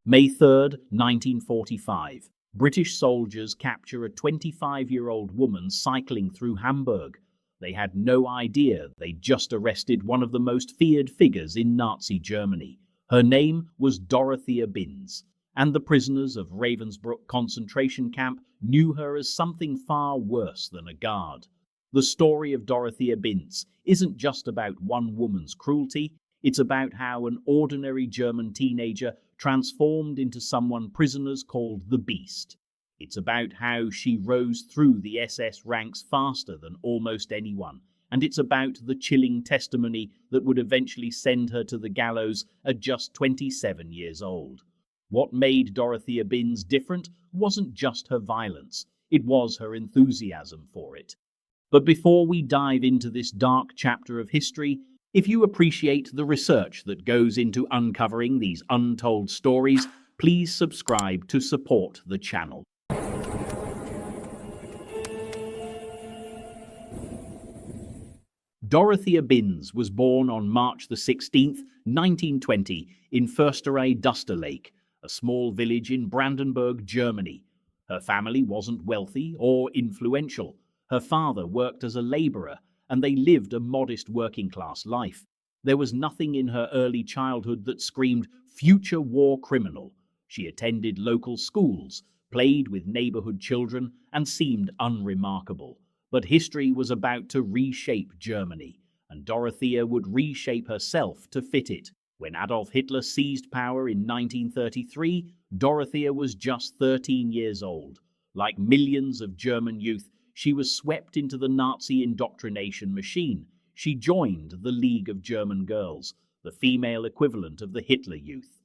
May 3rd, 1945. British soldiers capture a 25-year-old woman cycling through Hamburg. They had no idea they'd just arrested one of the most feared figures in Nazi Germany. Her name was Dorothea Binz, and the prisoners of Ravensbrück concentration camp knew her as something far worse than a guard. The story of Dorothea Binz isn't just about one woman's cruelty, it's about how an ordinary German teenager transformed into someone prisoners called the Beast. It's about how she rose through the SS ranks faster than almost anyone, and it's about the chilling testimony that would eventually send her to the gallows at just 27 years old. What made Dorothea Binz different wasn't just her violence, it was her enthusiasm for it. But before we dive into this dark chapter of history, if you appreciate the research that goes into uncovering these untold stories, please subscribe to support the channel. Dorothea Binz was born on March 16, 1920, in Försterei-Dusterlake, a small village in Brandenburg, Germany. Her family wasn't wealthy or influential. Her father worked as a laborer, and they lived a modest working-class life. There was nothing in her early childhood that screamed future war criminal. She attended local schools, played with neighborhood children, and seemed unremarkable. But history was about to reshape Germany, and Dorothea would reshape herself to fit it. When Adolf Hitler seized power in 1933, Dorothea was just 13 years old. Like millions of German youth, she was swept into the Nazi indoctrination machine. She joined the League of German Girls, the female equivalent of the Hitler Youth.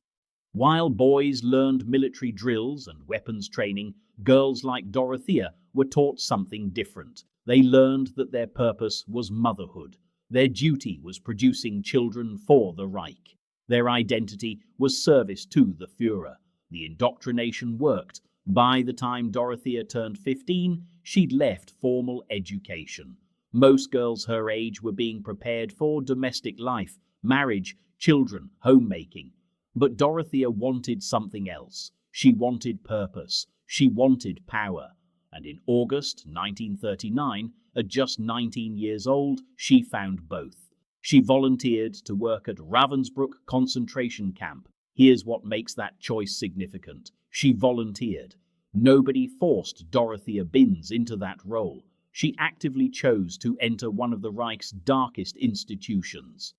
While boys learned military drills and weapons training, girls like Dorothea were taught something different. They learned that their purpose was motherhood. Their duty was producing children for the Reich. Their identity was service to the Führer. The indoctrination worked. By the time Dorothea turned 15, she'd left formal education. Most girls her age were being prepared for domestic life, marriage, children, homemaking. But Dorothea wanted something else. She wanted purpose. She wanted power. And in August 1939, at just 19 years old, she found both. She volunteered to work at Ravensbrück concentration camp. Here's what makes that choice significant. She volunteered. Nobody forced Dorothea Binz into that role. She actively chose to enter one of the Reich's darkest institutions.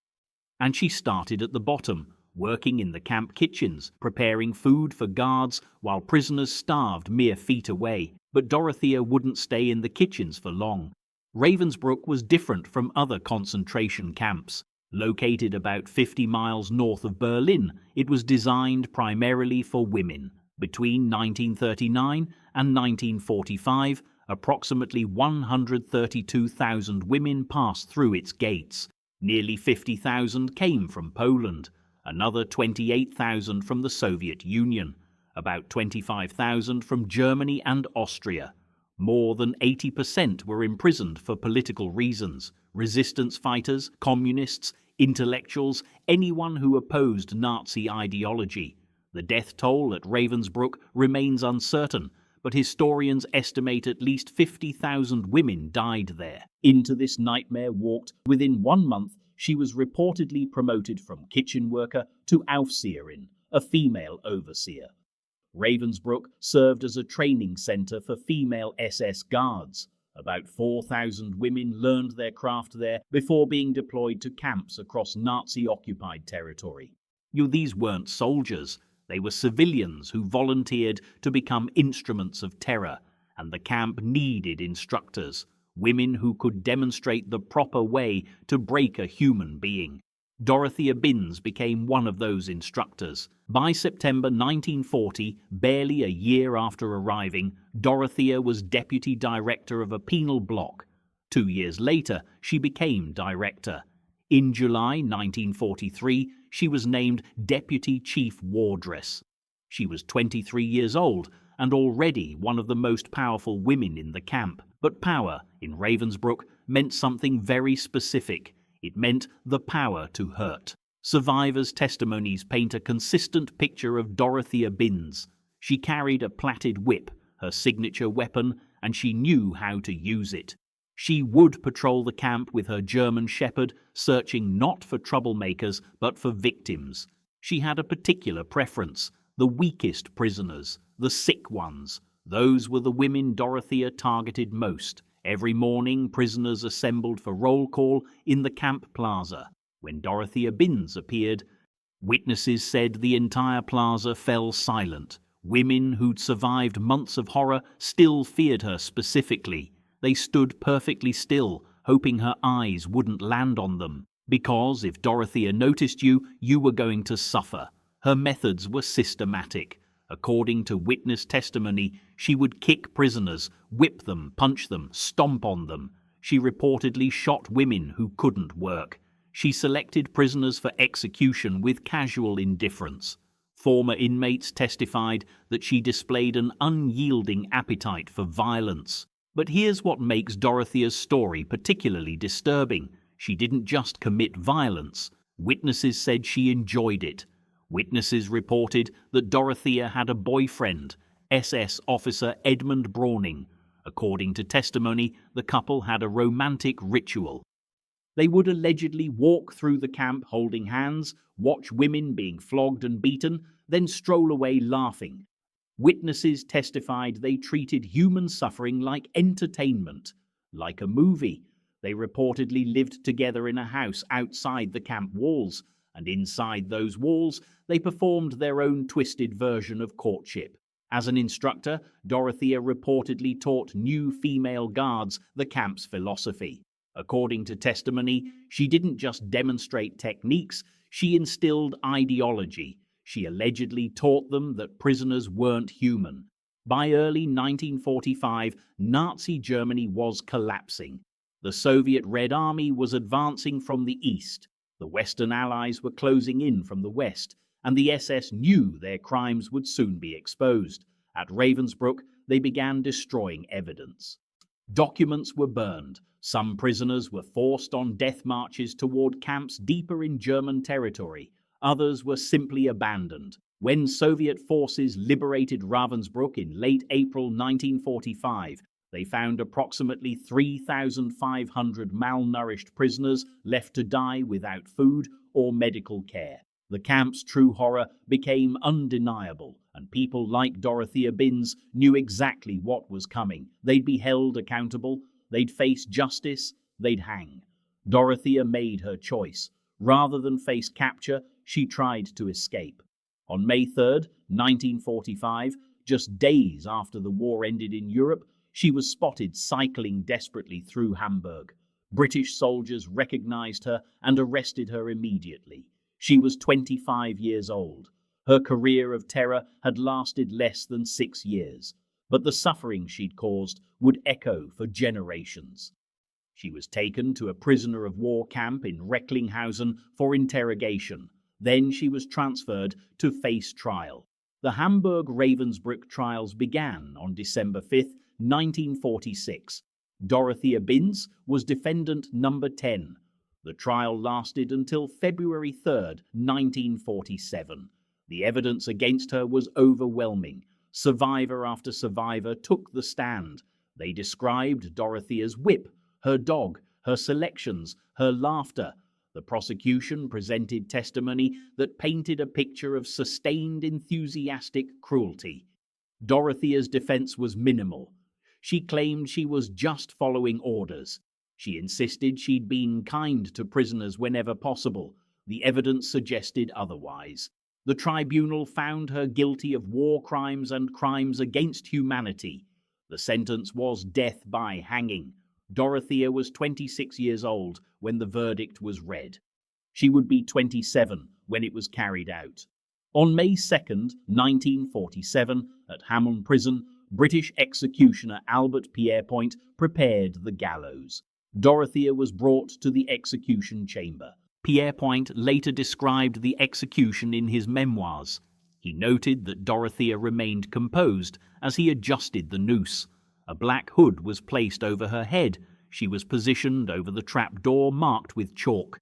And she started at the bottom, working in the camp kitchens, preparing food for guards while prisoners starved mere feet away. But Dorothea wouldn't stay in the kitchens for long. Ravensbrück was different from other concentration camps. Located about 50 miles north of Berlin, it was designed primarily for women. Between 1939 and 1945, approximately 132,000 women passed through its gates. Nearly 50,000 came from Poland, another 28,000 from the Soviet Union, about 25,000 from Germany and Austria. More than 80% were imprisoned for political reasons. Resistance fighters, communists, intellectuals, anyone who opposed Nazi ideology. The death toll at Ravensbrück remains uncertain, but historians estimate at least 50,000 women died there. Into this nightmare walked, within 1 month, she was reportedly promoted from kitchen worker to Aufseherin, a female overseer. Ravensbrück served as a training center for female SS guards. About 4,000 women learned their craft there before being deployed to camps across Nazi-occupied territory. These weren't soldiers. They were civilians who volunteered to become instruments of terror, and the camp needed instructors, women who could demonstrate the proper way to break a human being. Dorothea Binz became one of those instructors. By September 1940, barely a year after arriving, Dorothea was deputy director of a penal block. 2 years later, she became director. In July 1943, she was named Deputy Chief Wardress. She was 23 years old and already one of the most powerful women in the camp. But power in Ravensbrück meant something very specific. It meant the power to hurt. Survivors' testimonies paint a consistent picture of Dorothea Binz. She carried a plaited whip, her signature weapon, and she knew how to use it. She would patrol the camp with her German shepherd, searching not for troublemakers but for victims. She had a particular preference: the weakest prisoners, the sick ones. Those were the women Dorothea targeted most. Every morning, prisoners assembled for roll call in the camp plaza. When Dorothea Binz appeared, witnesses said the entire plaza fell silent. Women who'd survived months of horror still feared her specifically. They stood perfectly still, hoping her eyes wouldn't land on them. Because if Dorothea noticed you, you were going to suffer. Her methods were systematic. According to witness testimony, she would kick prisoners, whip them, punch them, stomp on them. She reportedly shot women who couldn't work. She selected prisoners for execution with casual indifference. Former inmates testified that she displayed an unyielding appetite for violence. But here's what makes Dorothea's story particularly disturbing. She didn't just commit violence. Witnesses said she enjoyed it. Witnesses reported that Dorothea had a boyfriend, SS officer Edmund Browning. According to testimony, the couple had a romantic ritual. They would allegedly walk through the camp holding hands, watch women being flogged and beaten, then stroll away laughing. Witnesses testified they treated human suffering like entertainment, like a movie. They reportedly lived together in a house outside the camp walls, and inside those walls they performed their own twisted version of courtship. As an instructor, Dorothea reportedly taught new female guards the camp's philosophy. According to testimony, she didn't just demonstrate techniques, she instilled ideology. She allegedly taught them that prisoners weren't human. By early 1945, Nazi Germany was collapsing. The Soviet Red Army was advancing from the east. The Western Allies were closing in from the west, and the SS knew their crimes would soon be exposed. At Ravensbrück, they began destroying evidence. Documents were burned. Some prisoners were forced on death marches toward camps deeper in German territory. Others were simply abandoned. When Soviet forces liberated Ravensbrück in late April 1945, they found approximately 3,500 malnourished prisoners left to die without food or medical care. The camp's true horror became undeniable, and people like Dorothea Binz knew exactly what was coming. They'd be held accountable, they'd face justice, they'd hang. Dorothea made her choice. Rather than face capture, she tried to escape. On May 3rd, 1945, just days after the war ended in Europe, she was spotted cycling desperately through Hamburg. British soldiers recognized her and arrested her immediately. She was 25 years old. Her career of terror had lasted less than 6 years, but the suffering she'd caused would echo for generations. She was taken to a prisoner of war camp in Recklinghausen for interrogation. Then she was transferred to face trial. The Hamburg-Ravensbrück trials began on December 5, 1946. Dorothea Binz was defendant number 10. The trial lasted until February 3, 1947. The evidence against her was overwhelming. Survivor after survivor took the stand. They described Dorothea's whip, her dog, her selections, her laughter. The prosecution presented testimony that painted a picture of sustained, enthusiastic cruelty. Dorothea's defense was minimal. She claimed she was just following orders. She insisted she'd been kind to prisoners whenever possible. The evidence suggested otherwise. The tribunal found her guilty of war crimes and crimes against humanity. The sentence was death by hanging. Dorothea was 26 years old when the verdict was read. She would be 27 when it was carried out. On May 2nd, 1947, at Hamon Prison, British executioner Albert Pierrepoint prepared the gallows. Dorothea was brought to the execution chamber. Pierrepoint later described the execution in his memoirs. He noted that Dorothea remained composed as he adjusted the noose. A black hood was placed over her head. She was positioned over the trap door marked with chalk.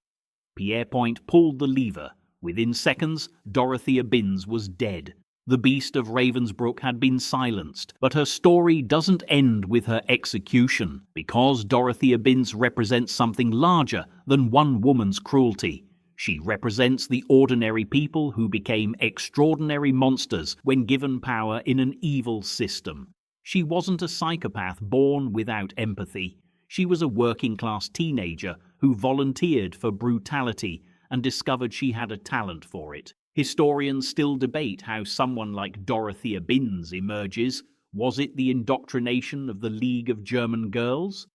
Pierrepoint pulled the lever. Within seconds, Dorothea Binz was dead. The beast of Ravensbrück had been silenced, but her story doesn't end with her execution, because Dorothea Binz represents something larger than one woman's cruelty. She represents the ordinary people who became extraordinary monsters when given power in an evil system. She wasn't a psychopath born without empathy. She was a working-class teenager who volunteered for brutality and discovered she had a talent for it. Historians still debate how someone like Dorothea Binz emerges. Was it the indoctrination of the League of German Girls?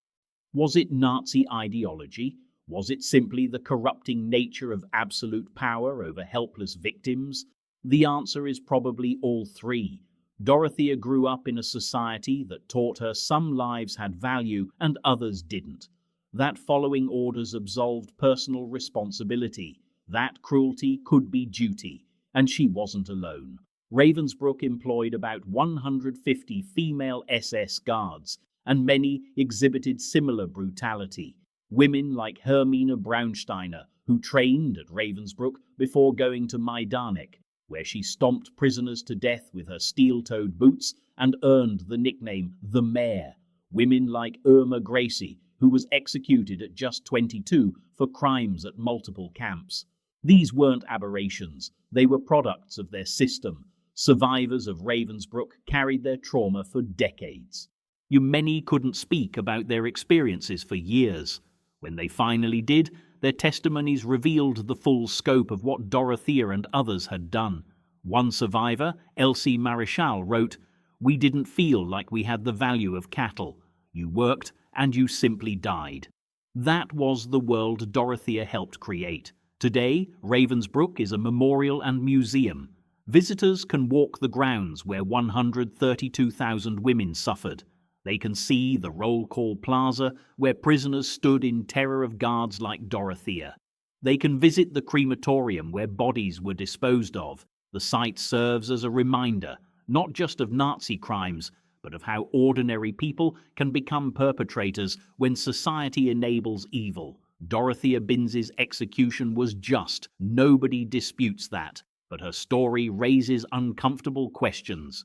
Was it Nazi ideology? Was it simply the corrupting nature of absolute power over helpless victims? The answer is probably all three. Dorothea grew up in a society that taught her some lives had value and others didn't. That following orders absolved personal responsibility. That cruelty could be duty, and she wasn't alone. Ravensbrück employed about 150 female SS guards, and many exhibited similar brutality. Women like Hermine Braunsteiner, who trained at Ravensbrück before going to Majdanek, where she stomped prisoners to death with her steel-toed boots and earned the nickname The Mare. Women like Irma Gracie, who was executed at just 22 for crimes at multiple camps. These weren't aberrations, they were products of their system. Survivors of Ravensbrück carried their trauma for decades. Many couldn't speak about their experiences for years. When they finally did, their testimonies revealed the full scope of what Dorothea and others had done. One survivor, Elsie Maréchal, wrote, "We didn't feel like we had the value of cattle. You worked and you simply died." That was the world Dorothea helped create. Today, Ravensbrück is a memorial and museum. Visitors can walk the grounds where 132,000 women suffered. They can see the roll call plaza where prisoners stood in terror of guards like Dorothea. They can visit the crematorium where bodies were disposed of. The site serves as a reminder, not just of Nazi crimes, but of how ordinary people can become perpetrators when society enables evil. Dorothea Binz's execution was just. Nobody disputes that. But her story raises uncomfortable questions.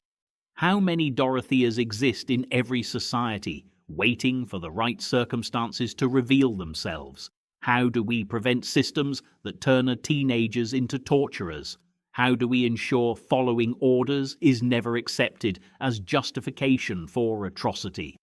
How many Dorotheas exist in every society, waiting for the right circumstances to reveal themselves? How do we prevent systems that turn teenagers into torturers? How do we ensure following orders is never accepted as justification for atrocity?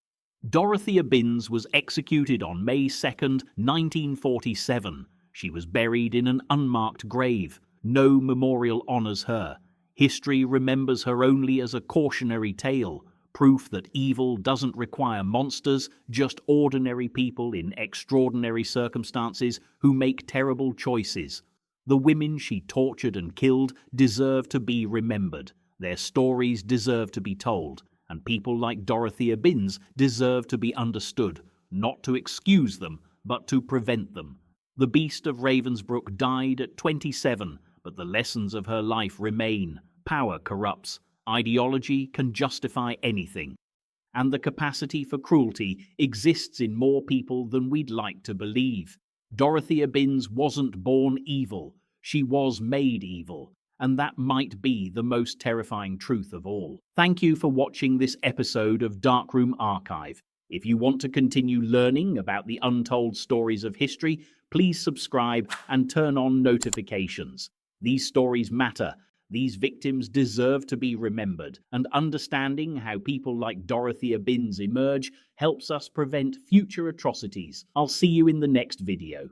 Dorothea Binz was executed on May 2, 1947. She was buried in an unmarked grave. No memorial honors her. History remembers her only as a cautionary tale, proof that evil doesn't require monsters, just ordinary people in extraordinary circumstances who make terrible choices. The women she tortured and killed deserve to be remembered. Their stories deserve to be told, and people like Dorothea Binz deserve to be understood, not to excuse them, but to prevent them. The Beast of Ravensbrück died at 27, but the lessons of her life remain. Power corrupts. Ideology can justify anything. And the capacity for cruelty exists in more people than we'd like to believe. Dorothea Binz wasn't born evil. She was made evil. And that might be the most terrifying truth of all. Thank you for watching this episode of Darkroom Archive. If you want to continue learning about the untold stories of history, please subscribe and turn on notifications. These stories matter. These victims deserve to be remembered, and understanding how people like Dorothea Binz emerge helps us prevent future atrocities. I'll see you in the next video.